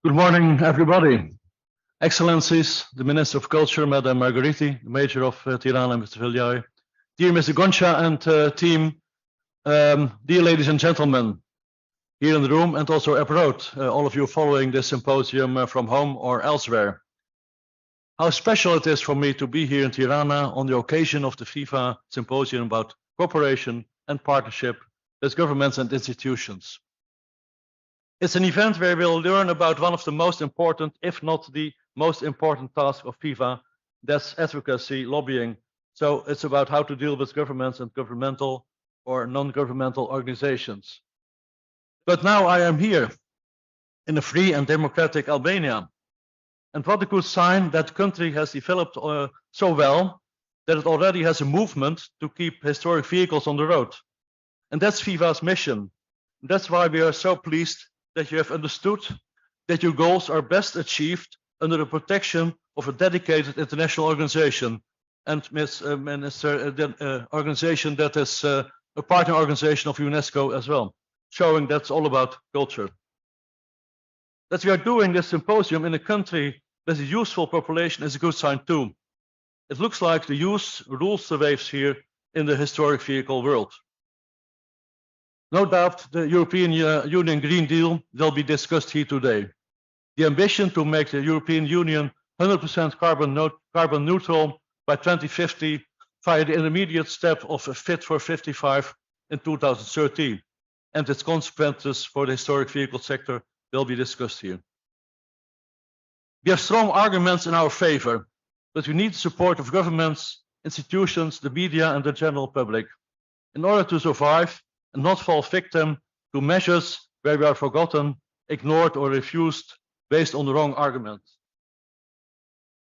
Good morning, everybody. Excellencies, the Minister of Culture, Madame Margheriti, the Mayor of Tirana, Mr. Viljai, dear Mr. Goncha and team, dear ladies and gentlemen, here in the room and also abroad, all of you following this symposium from home or elsewhere. How special it is for me to be here in Tirana on the occasion of the FIVA Symposium about cooperation and partnership with governments and institutions. It's an event where we'll learn about one of the most important, if not the most important task of FIVA, that's advocacy, lobbying. So it's about how to deal with governments and governmental or non-governmental organizations. But now I am here in a free and democratic Albania. And what a good sign that country has developed so well that it already has a movement to keep historic vehicles on the road. And that's FIVA's mission. That's why we are so pleased that you have understood that your goals are best achieved under the protection of a dedicated international organization and organization that is a partner organization of UNESCO as well, showing that's all about culture. That we are doing this symposium in a country with a youthful population is a good sign too. It looks like the youth rules the waves here in the historic vehicle world. No doubt the European Union Green Deal will be discussed here today. The ambition to make the European Union 100% carbon neutral by 2050 via the intermediate step of a Fit for 55 in 2030 and its consequences for the historic vehicle sector will be discussed here. We have strong arguments in our favor, but we need the support of governments, institutions, the media and the general public in order to survive and not fall victim to measures where we are forgotten, ignored or refused based on the wrong arguments.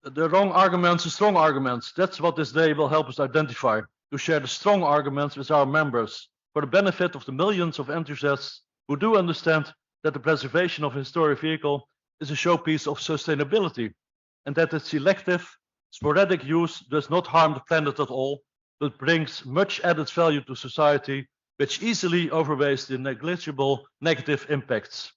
The wrong arguments, the strong arguments, that's what this day will help us identify, to share the strong arguments with our members for the benefit of the millions of enthusiasts who do understand that the preservation of a historic vehicle is a showpiece of sustainability and that its selective, sporadic use does not harm the planet at all, but brings much added value to society which easily overweighs the negligible negative impacts.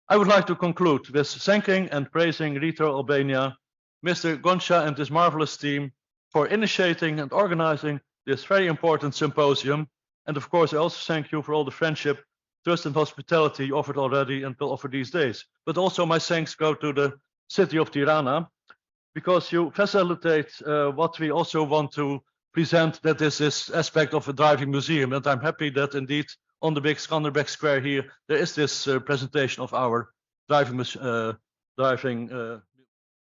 I would like to conclude with thanking and praising Retro Albania, Mr. Goncha and his marvelous team for initiating and organizing this very important symposium. And of course, I also thank you for all the friendship, trust and hospitality you offered already and will offer these days. But also my thanks go to the city of Tirana, because you facilitate what we also want to present, that is this aspect of a driving museum, and I'm happy that indeed on the big Skanderbeg Square here there is this presentation of our driving.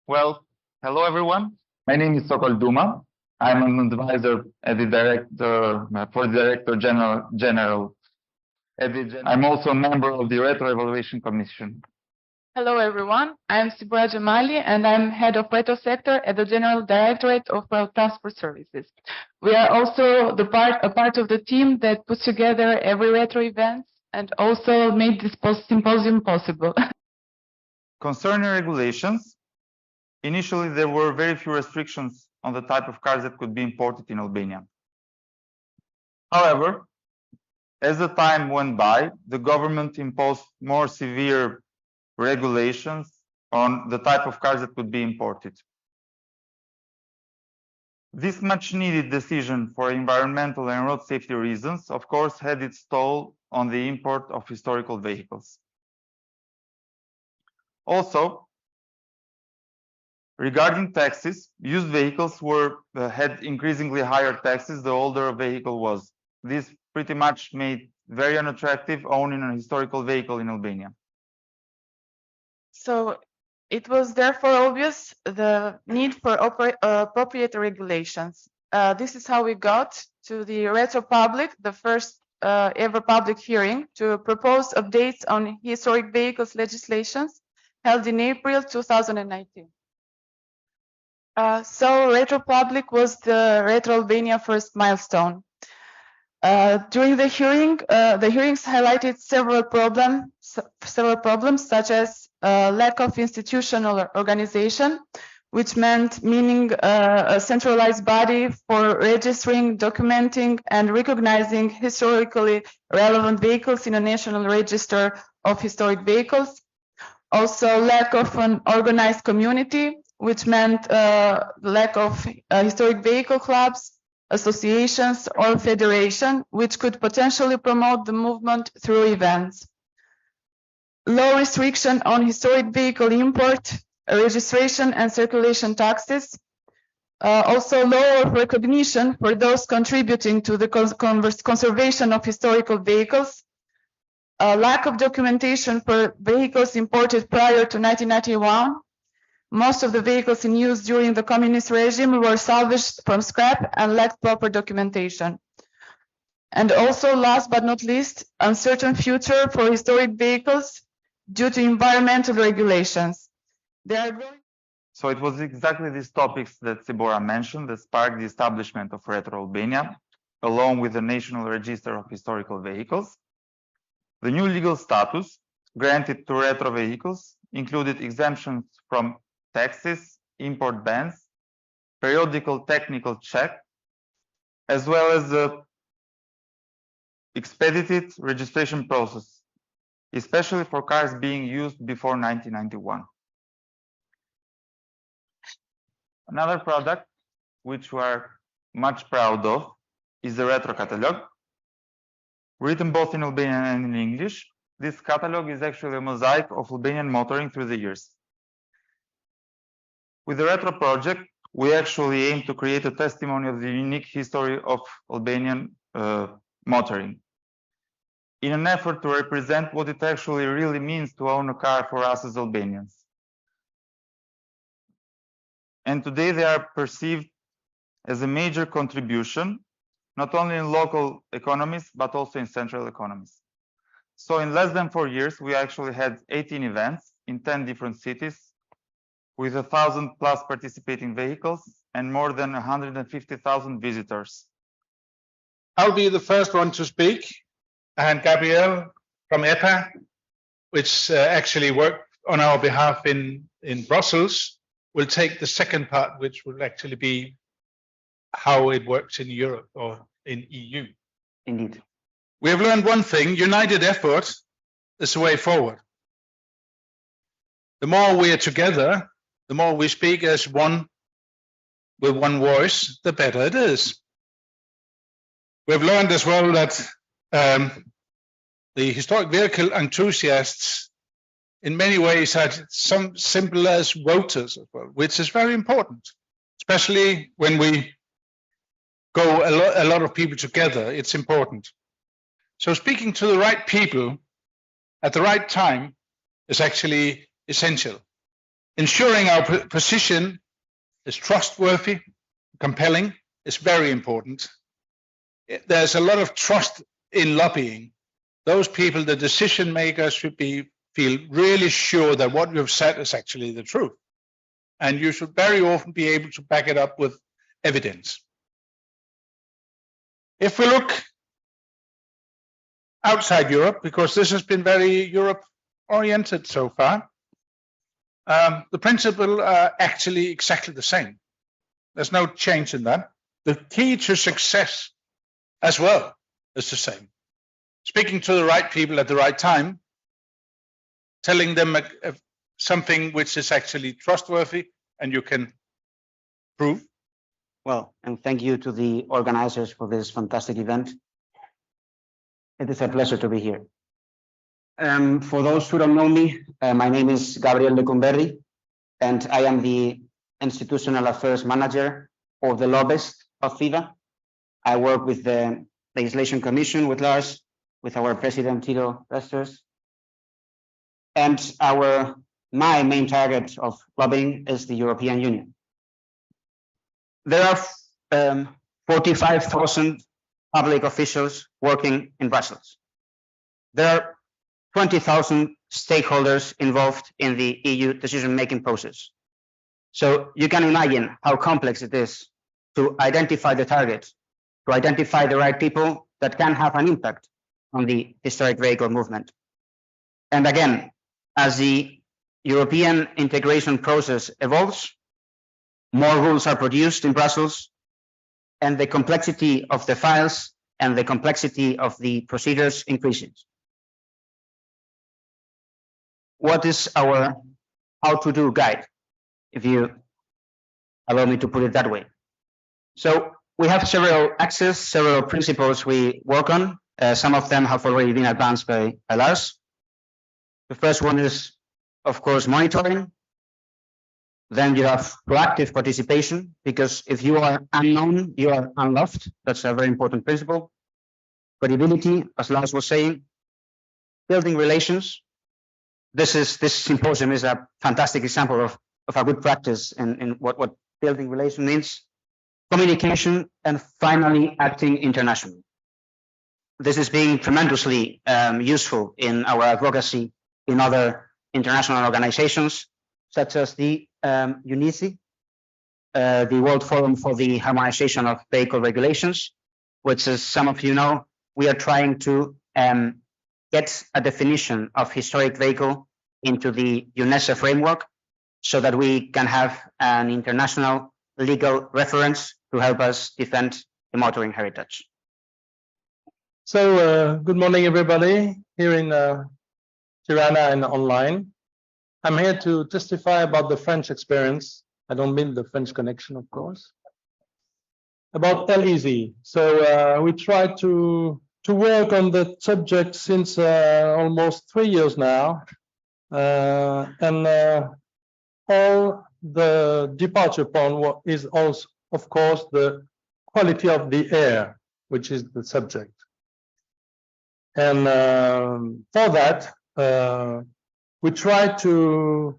Well, hello everyone. My name is Sokol Duma. I'm an advisor at the director for the Director General. I'm also a member of the Retro Evaluation Commission. Hello everyone, I'm Sibora Jamali and I'm head of Retro Sector at the General Directorate of Road Transport Services. We are also a part of the team that puts together every retro event and also made this symposium possible. Concerning regulations, initially there were very few restrictions on the type of cars that could be imported in Albania. However, as the time went by, the government imposed more severe regulations on the type of cars that could be imported. This much needed decision for environmental and road safety reasons, of course, had its toll on the import of historical vehicles. Also, regarding taxes, used vehicles had increasingly higher taxes the older a vehicle was. This pretty much made very unattractive owning a historical vehicle in Albania. So it was therefore obvious the need for appropriate regulations. This is how we got to the Retro Public, the first ever public hearing to propose updates on historic vehicles legislations held in April 2019. So Retro Public was the Retro Albania first milestone. During the hearings highlighted several problems such as lack of institutional organization, which meaning a centralized body for registering, documenting, and recognizing historically relevant vehicles in a national register of historic vehicles. Also, lack of an organized community, which meant lack of historic vehicle clubs, associations, or federation, which could potentially promote the movement through events. Low restriction on historic vehicle import, registration and circulation taxes. Also lower recognition for those contributing to the conservation of historical vehicles. Lack of documentation for vehicles imported prior to 1991. Most of the vehicles in use during the communist regime were salvaged from scrap and lacked proper documentation. And also, last but not least, uncertain future for historic vehicles due to environmental regulations. So it was exactly these topics that Sibora mentioned that sparked the establishment of Retro Albania, along with the National Register of Historical Vehicles. The new legal status granted to retro vehicles included exemptions from taxes, import bans, periodical technical check, as well as a expedited registration process, especially for cars being used before 1991. Another product which we are much proud of is the Retro Catalog. Written both in Albanian and in English, this catalog is actually a mosaic of Albanian motoring through the years. With the Retro project, we actually aim to create a testimony of the unique history of Albanian motoring, in an effort to represent what it actually really means to own a car for us as Albanians. And today they are perceived as a major contribution, not only in local economies, but also in central economies. So in less than 4 years, we actually had 18 events in 10 different cities, with 1,000+ participating vehicles and more than 150,000 visitors. I'll be the first one to speak, and Gabriel from EPA, which actually worked on our behalf in Brussels, will take the second part, which will actually be how it works in Europe or in EU. Indeed. We have learned one thing: united effort is the way forward. The more we are together, the more we speak as one with one voice, the better it is. We have learned as well that the historic vehicle enthusiasts in many ways are some simple as voters as well, which is very important, especially when we go a lot of people together. It's important. So speaking to the right people at the right time is actually essential. Ensuring our position is trustworthy, compelling, is very important. There's a lot of trust in lobbying. Those people, the decision makers, should feel really sure that what you've said is actually the truth. And you should very often be able to back it up with evidence. If we look outside Europe, because this has been very Europe-oriented so far, the principle are actually exactly the same. There's no change in that. The key to success as well is the same. Speaking to the right people at the right time, telling them something which is actually trustworthy and you can prove. Well, and thank you to the organizers for this fantastic event. It is a pleasure to be here. For those who don't know me, my name is Gabriel Lecumberri, and I am the Institutional Affairs Manager of the lobbyist of FIVA. I work with the Legislation Commission with Lars, with our President Tito Resters. And my main target of lobbying is the European Union. There are 45,000 public officials working in Brussels. There are 20,000 stakeholders involved in the EU decision-making process. So you can imagine how complex it is to identify the target, to identify the right people that can have an impact on the historic vehicle movement. And again, as the European integration process evolves, more rules are produced in Brussels, and the complexity of the files and the complexity of the procedures increases. what is our how-to-do guide, if you allow me to put it that way. So we have several axes, several principles we work on. Some of them have already been advanced by Lars. The first one is, of course, monitoring. Then you have proactive participation, because if you are unknown, you are unloved. That's a very important principle. Credibility, as Lars was saying. Building relations. This symposium is a fantastic example of a good practice in what building relation means. Communication, and finally acting internationally. This is being tremendously useful in our advocacy in other international organizations, such as the UNICE, the World Forum for the Harmonization of Vehicle Regulations, which, as some of you know, we are trying to get a definition of historic vehicle into the UNESCO framework, so that we can have an international legal reference to help us defend the motoring heritage. So good morning, everybody here in Tirana and online. I'm here to testify about the French experience. I don't mean the French connection, of course. About LEZ. So we tried to work on the subject since almost 3 years now, and all the departure point is also, of course, the quality of the air, which is the subject. And for that, we try to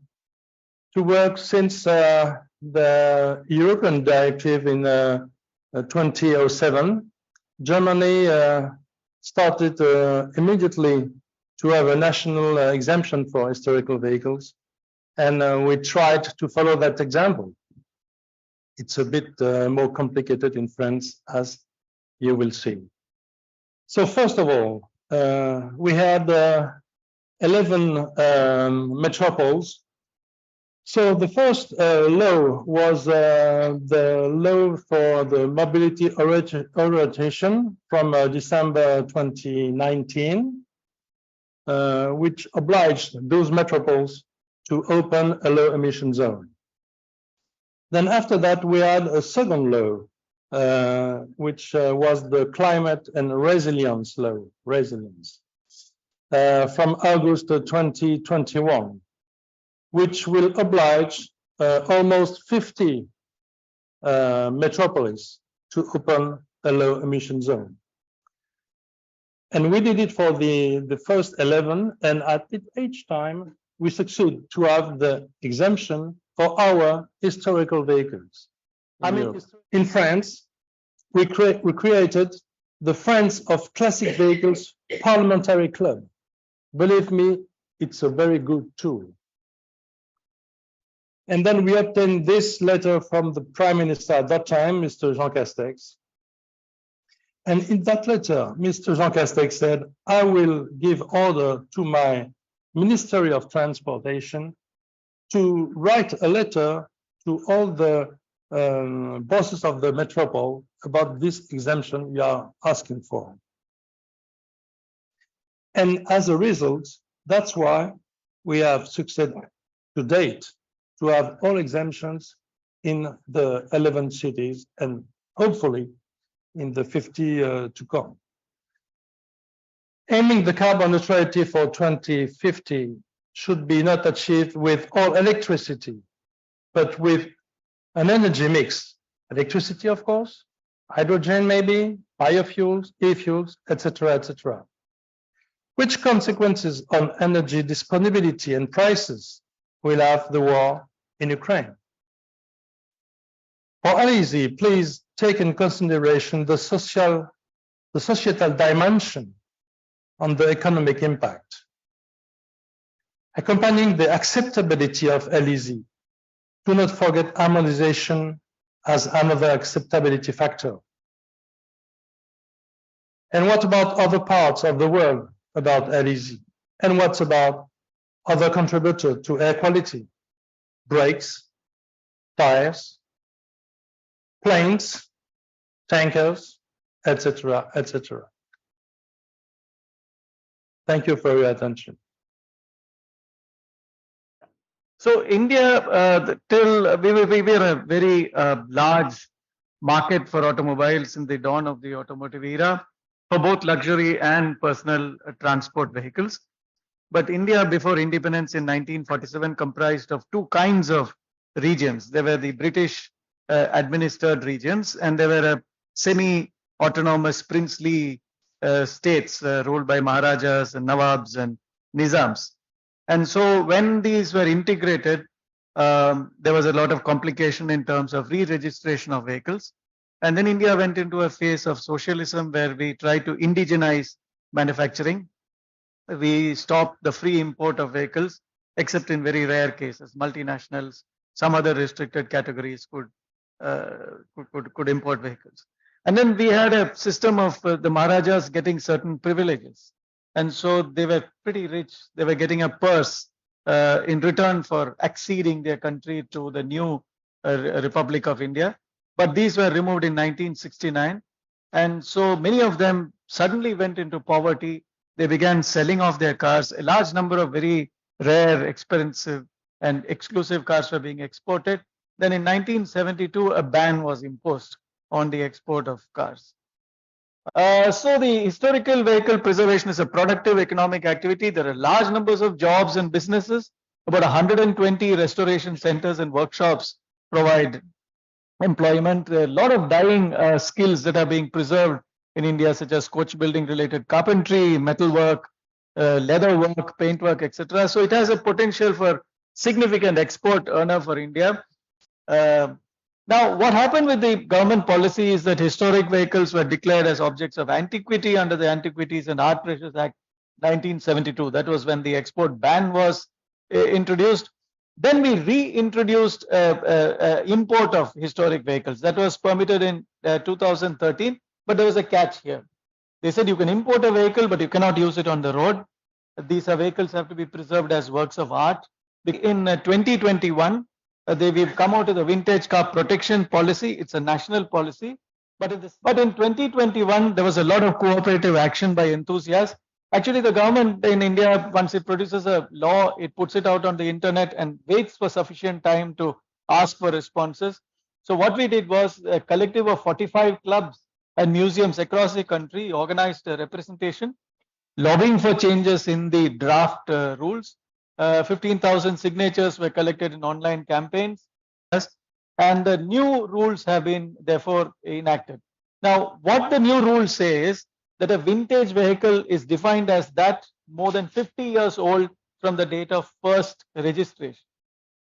work since the European directive in 2007. Germany started immediately to have a national exemption for historical vehicles, and we tried to follow that example. It's a bit more complicated in France, as you will see. So first of all, we had 11 metropoles. So the first law was the law for the mobility orientation from December 2019, which obliged those metropoles to open a low emission zone. Then after that, we had a second law, which was the climate and resilience law, from August 2021, which will oblige almost 50 metropolis to open a low emission zone. And we did it for the first 11, and at each time we succeed to have the exemption for our historical vehicles. In France, we created the Friends of Classic Vehicles Parliamentary Club. Believe me, it's a very good tool. And then we obtained this letter from the Prime Minister at that time, Mr. Jean Castex. And in that letter, Mr. Jean Castex said, I will give order to my Ministry of Transportation to write a letter to all the bosses of the metropole about this exemption we are asking for. And as a result, that's why we have succeeded to date to have all exemptions in the 11 cities, and hopefully in the 50 to come. Aiming the carbon neutrality for 2050 should be not achieved with all electricity, but with an energy mix. Electricity, of course, hydrogen maybe, biofuels, e-fuels, etc., etc. Which consequences on energy disponibility and prices will have the war in Ukraine? For LEZ, please take in consideration the societal dimension on the economic impact. Accompanying the acceptability of LEZ, do not forget harmonization as another acceptability factor. And what about other parts of the world about LEZ? And what about other contributors to air quality? Brakes, tires, planes, tankers, etc., etc. Thank you for your attention. So India, till we were a very large market for automobiles in the dawn of the automotive era for both luxury and personal transport vehicles. But India before independence in 1947 comprised of two kinds of regions. There were the British administered regions, and there were semi-autonomous princely states ruled by Maharajas and Nawabs and Nizams. And so when these were integrated, there was a lot of complication in terms of re-registration of vehicles. And then India went into a phase of socialism where we tried to indigenize manufacturing. We stopped the free import of vehicles, except in very rare cases. Multinationals, some other restricted categories could import vehicles. And then we had a system of the Maharajas getting certain privileges. And so they were pretty rich. They were getting a purse in return for acceding their country to the new Republic of India. But these were removed in 1969. And so many of them suddenly went into poverty. They began selling off their cars. A large number of very rare, expensive, and exclusive cars were being exported. Then in 1972, a ban was imposed on the export of cars. So the historical vehicle preservation is a productive economic activity. There are large numbers of jobs and businesses. About 120 restoration centers and workshops provide employment. There are a lot of dying skills that are being preserved in India, such as coach building related carpentry, metalwork, leather work, paint work, etc. So it has a potential for significant export earner for India. Now, what happened with the government policy is that historic vehicles were declared as objects of antiquity under the Antiquities and Art Treasures Act 1972. That was when the export ban was introduced. Then we reintroduced import of historic vehicles. That was permitted in 2013, but there was a catch here. They said you can import a vehicle, but you cannot use it on the road. These vehicles have to be preserved as works of art. In 2021, we've come out with a vintage car protection policy. It's a national policy. But in 2021, there was a lot of cooperative action by enthusiasts. Actually, the government in India, once it produces a law, it puts it out on the internet and waits for sufficient time to ask for responses. So what we did was a collective of 45 clubs and museums across the country organized a representation, lobbying for changes in the draft rules. 15,000 signatures were collected in online campaigns, and the new rules have been therefore enacted. Now, what the new rules say is that a vintage vehicle is defined as that more than 50 years old from the date of first registration.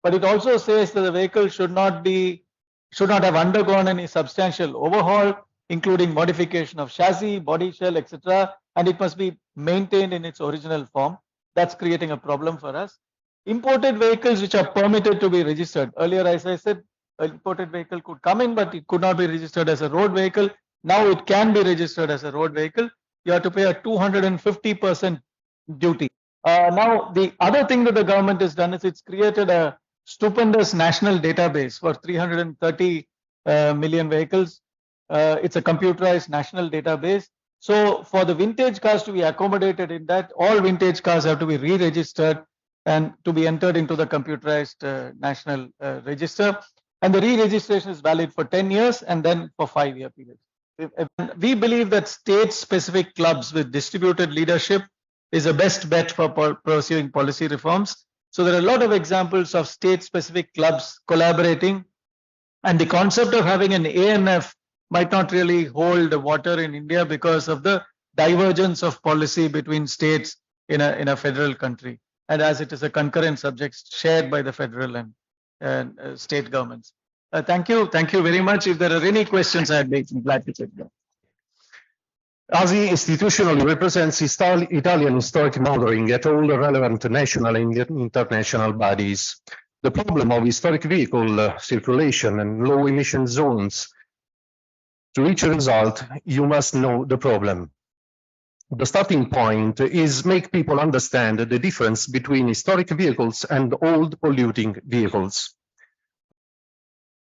But it also says that the vehicle should not have undergone any substantial overhaul, including modification of chassis, body shell, etc., and it must be maintained in its original form. That's creating a problem for us. Imported vehicles which are permitted to be registered. Earlier, as I said, an imported vehicle could come in, but it could not be registered as a road vehicle. Now it can be registered as a road vehicle. You have to pay a 250% duty. Now, the other thing that the government has done is it's created a stupendous national database for 330 million vehicles. It's a computerized national database. So for the vintage cars to be accommodated in that, all vintage cars have to be re-registered and to be entered into the computerized national register. And the re-registration is valid for 10 years and then for 5-year periods. We believe that state-specific clubs with distributed leadership is the best bet for pursuing policy reforms. So there are a lot of examples of state-specific clubs collaborating, and the concept of having an ANF might not really hold water in India because of the divergence of policy between states in a federal country, and as it is a concurrent subject shared by the federal and state governments. Thank you very much. If there are any questions, I'd be glad to take them. ASI institutionally represents Italian historic modeling at all the relevant national and international bodies. The problem of historic vehicle circulation and low emission zones. To reach a result, you must know the problem. The starting point is make people understand the difference between historic vehicles and old polluting vehicles.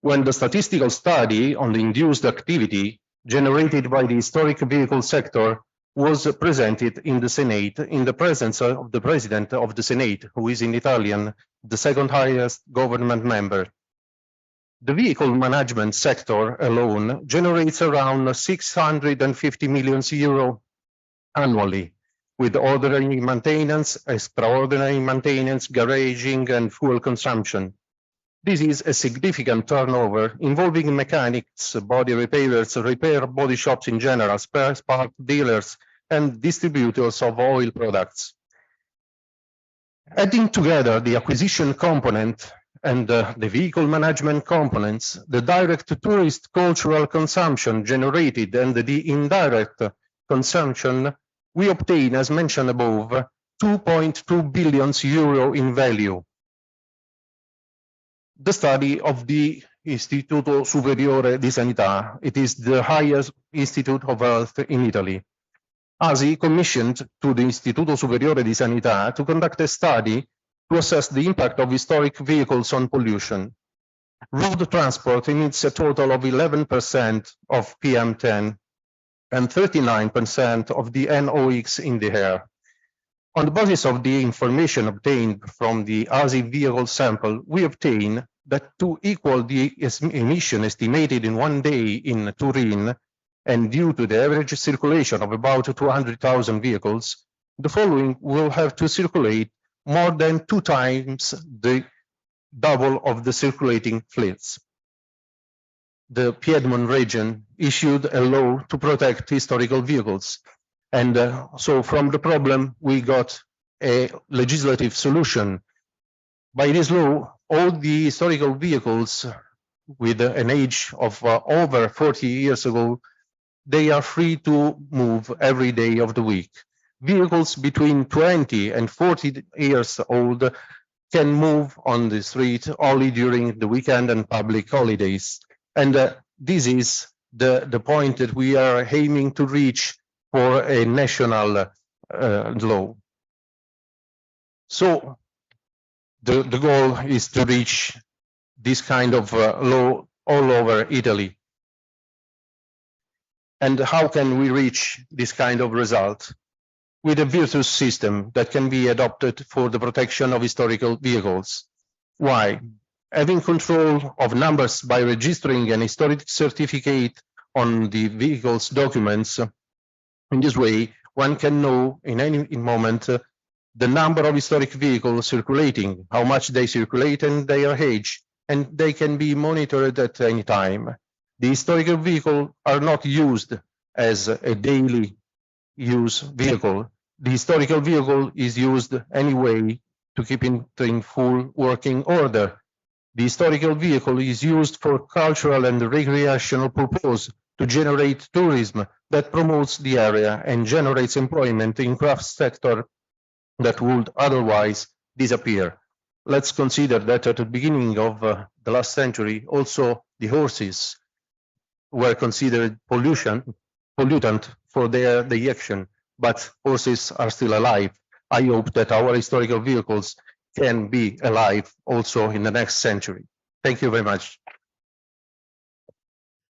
When the statistical study on the induced activity generated by the historic vehicle sector was presented in the Senate in the presence of the President of the Senate, who is in Italian, the second highest government member. The vehicle management sector alone generates around 650 million euro annually, with ordinary maintenance, extraordinary maintenance, garaging, and fuel consumption. This is a significant turnover involving mechanics, body repairers, repair body shops in general, spare part dealers, and distributors of oil products. Adding together the acquisition component and the vehicle management components, the direct tourist cultural consumption generated and the indirect consumption, we obtain, as mentioned above, 2.2 billion euro in value. The study of the Istituto Superiore di Sanità, it is the highest institute of health in Italy. ASI commissioned to the Istituto Superiore di Sanità to conduct a study to assess the impact of historic vehicles on pollution. Road transport emits a total of 11% of PM10 and 39% of the NOx in the air. On the basis of the information obtained from the ASI vehicle sample, we obtain that to equal the emission estimated in one day in Turin, and due to the average circulation of about 200,000 vehicles, the following will have to circulate more than 2 times the double of the circulating fleets. The Piedmont region issued a law to protect historical vehicles. And so from the problem, we got a legislative solution. By this law, all the historical vehicles with an age of over 40 years ago, they are free to move every day of the week. Vehicles between 20 and 40 years old can move on the street only during the weekend and public holidays. And this is the point that we are aiming to reach for a national law. So the goal is to reach this kind of law all over Italy. And how can we reach this kind of result? With a virtuous system that can be adopted for the protection of historical vehicles. Why? Having control of numbers by registering an historic certificate on the vehicle's documents, in this way, one can know in any moment the number of historic vehicles circulating, how much they circulate and their age, and they can be monitored at any time. The historical vehicles are not used as a daily use vehicle. The historical vehicle is used anyway to keep it in full working order. The historical vehicle is used for cultural and recreational purpose to generate tourism that promotes the area and generates employment in craft sector that would otherwise disappear. Let's consider that at the beginning of the last century, also the horses were considered pollutant for their digestion, but horses are still alive. I hope that our historical vehicles can be alive also in the next century. Thank you very much.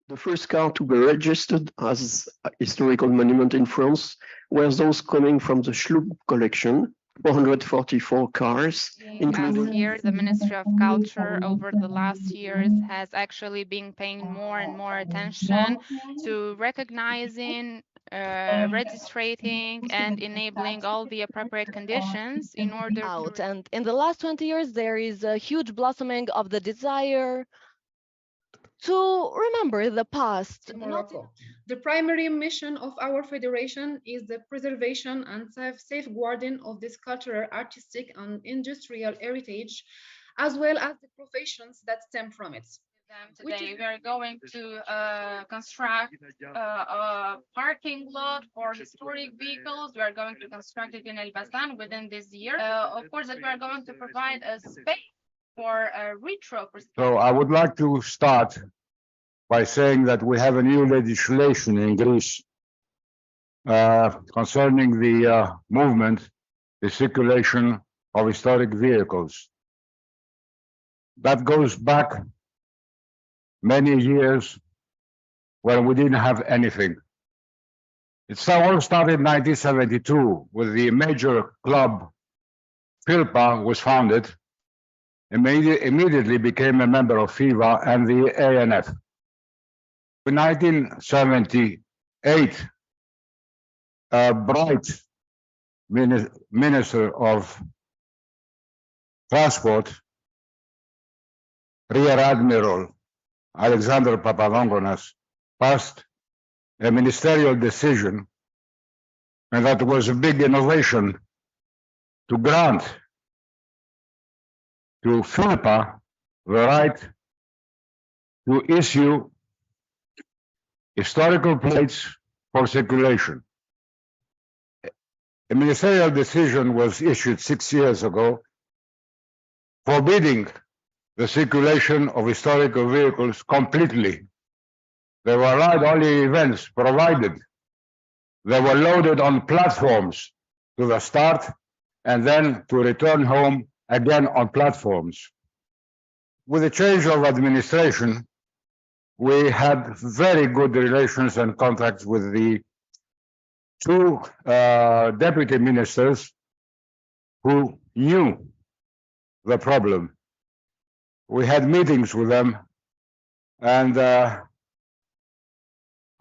The first car to be registered as a historical monument in France were those coming from the Schlup collection, 444 cars, including... Last year, the Ministry of Culture over the last years has actually been paying more and more attention to recognizing, registering and enabling all the appropriate conditions in order out. And in the last 20 years, there is a huge blossoming of the desire to remember the past. Morocco. The primary mission of our federation is the preservation and safeguarding of this cultural, artistic, and industrial heritage, as well as the professions that stem from it. Today, we are going to construct a parking lot for historic vehicles. We are going to construct it in Elbasan within this year. Of course, that we are going to provide a space for retro. So I would like to start by saying that we have a new legislation in Greece concerning the movement, the circulation of historic vehicles. That goes back many years when we didn't have anything. It all started in 1972 with the major club FILPA was founded, immediately became a member of FIVA and the ANF. In 1978, a bright minister of transport, Rear Admiral Alexander Papadongonas, passed a ministerial decision, and that was a big innovation, to grant to FILPA the right to issue historical plates for circulation. A ministerial decision was issued 6 years ago forbidding the circulation of historical vehicles completely. They were allowed only events provided they were loaded on platforms to the start and then to return home again on platforms. With the change of administration, we had very good relations and contacts with the two deputy ministers who knew the problem. We had meetings with them, and I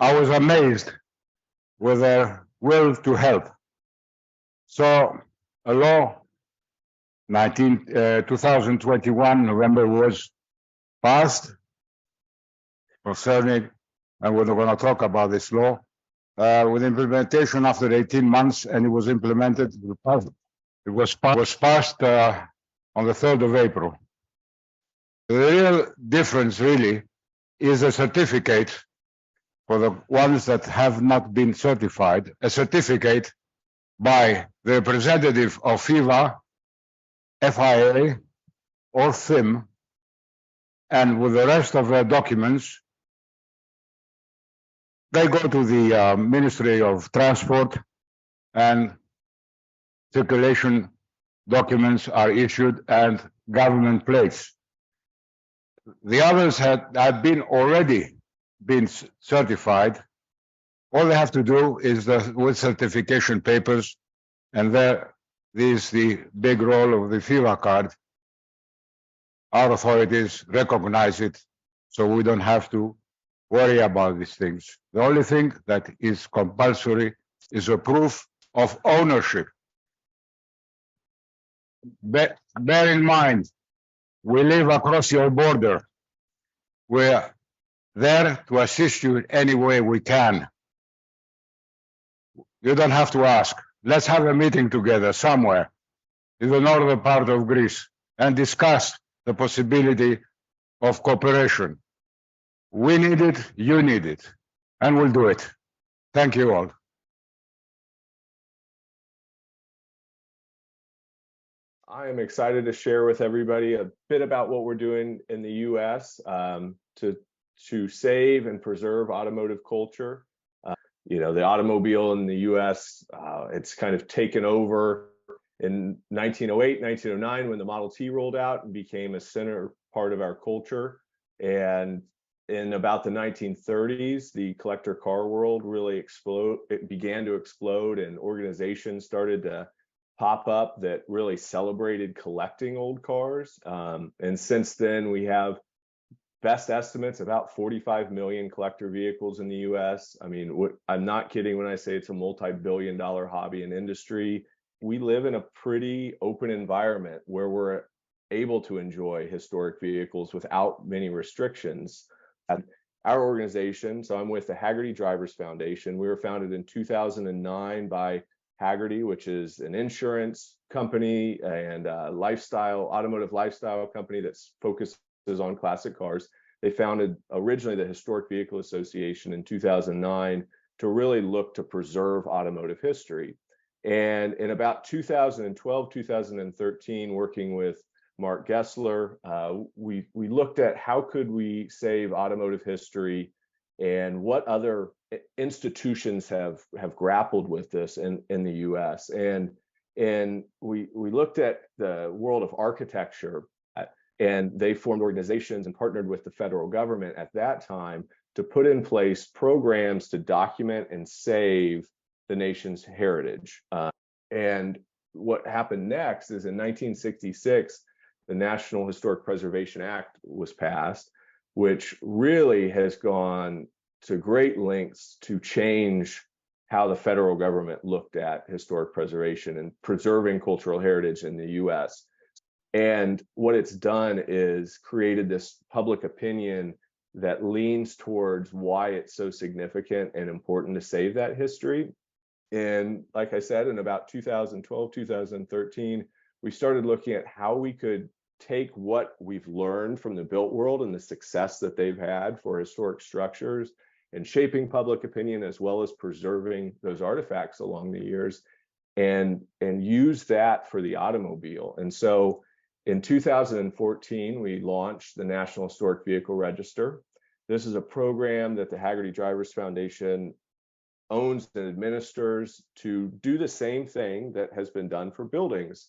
was amazed with their will to help. So a law, 2021, November, was passed concerning, and we're going to talk about this law, with implementation after 18 months, and it was implemented. It was passed on the 3rd of April. The real difference really is a certificate for the ones that have not been certified, a certificate by the representative of FIVA, FIA, or FIM, and with the rest of their documents, they go to the Ministry of Transport, and circulation documents are issued and government plates. The others had already been certified. All they have to do is with certification papers, and there is the big role of the FIVA card. Our authorities recognize it, so we don't have to worry about these things. The only thing that is compulsory is a proof of ownership. Bear in mind, we live across your border. We're there to assist you in any way we can. You don't have to ask. Let's have a meeting together somewhere in the northern part of Greece and discuss the possibility of cooperation. We need it, you need it, and we'll do it. Thank you all. I am excited to share with everybody a bit about what we're doing in the US to save and preserve automotive culture. You know, the automobile in the US, it's kind of taken over in 1908, 1909, when the Model T rolled out and became a center part of our culture. And in about the 1930s, the collector car world really began to explode, and organizations started to pop up that really celebrated collecting old cars. And since then, we have best estimates about 45 million collector vehicles in the US. I mean, I'm not kidding when I say it's a multi-billion-dollar hobby and industry. We live in a pretty open environment where we're able to enjoy historic vehicles without many restrictions. And our organization, so I'm with the Haggerty Drivers Foundation. We were founded in 2009 by Haggerty, which is an insurance company and a automotive lifestyle company that focuses on classic cars. They founded originally the Historic Vehicle Association in 2009 to really look to preserve automotive history. And in about 2012, 2013, working with Mark Gessler, we looked at how could we save automotive history and what other institutions have grappled with this in the US. And we looked at the world of architecture, and they formed organizations and partnered with the federal government at that time to put in place programs to document and save the nation's heritage. And what happened next is in 1966, the National Historic Preservation Act was passed, which really has gone to great lengths to change how the federal government looked at historic preservation and preserving cultural heritage in the US. And what it's done is created this public opinion that leans towards why it's so significant and important to save that history. And like I said, in about 2012, 2013, we started looking at how we could take what we've learned from the built world and the success that they've had for historic structures and shaping public opinion, as well as preserving those artifacts along the years, and use that for the automobile. And so in 2014, we launched the National Historic Vehicle Register. This is a program that the Haggerty Drivers Foundation owns and administers to do the same thing that has been done for buildings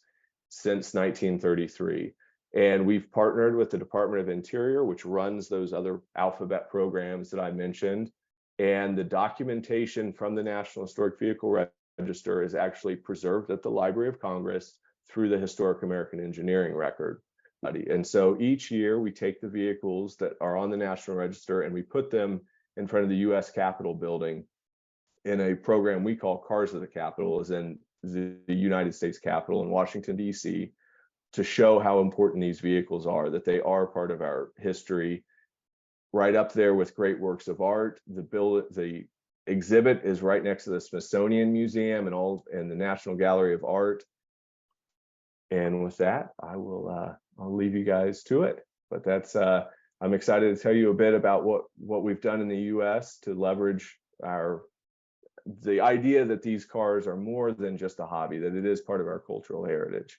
since 1933. And we've partnered with the Department of Interior, which runs those other alphabet programs that I mentioned. And the documentation from the National Historic Vehicle Register is actually preserved at the Library of Congress through the Historic American Engineering Record. And so each year we take the vehicles that are on the National Register and we put them in front of the US Capitol building in a program we call Cars of the Capitol, as in the United States Capitol in Washington, DC, to show how important these vehicles are, that they are part of our history, right up there with great works of art. The exhibit is right next to the Smithsonian Museum and the National Gallery of Art. And with that, I'll leave you guys to it. But that's I'm excited to tell you a bit about what we've done in the US to leverage the idea that these cars are more than just a hobby, that it is part of our cultural heritage.